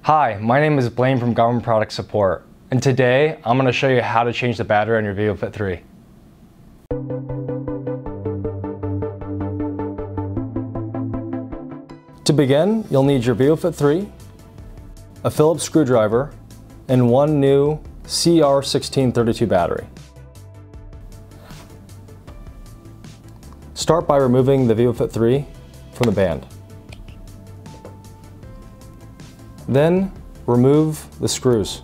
Hi, my name is Blaine from Garmin Product Support, and today I'm going to show you how to change the battery on your vívofit 3. To begin, you'll need your vívofit 3, a Phillips screwdriver, and one new CR1632 battery. Start by removing the vívofit 3 from the band. Then remove the screws.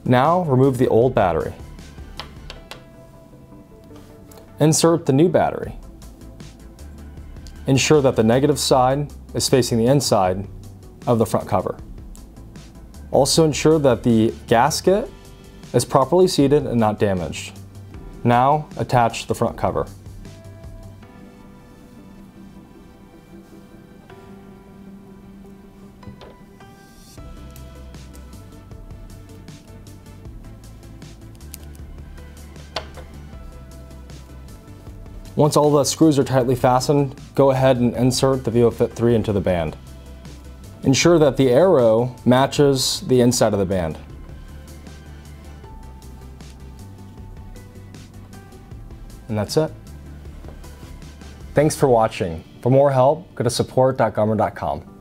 Now remove the old battery. Insert the new battery. Ensure that the negative side is facing the inside of the front cover. Also ensure that the gasket is properly seated and not damaged. Now attach the front cover. Once all the screws are tightly fastened, go ahead and insert the vívofit 3 into the band. Ensure that the arrow matches the inside of the band. And that's it. Thanks for watching. For more help, go to support.garmin.com.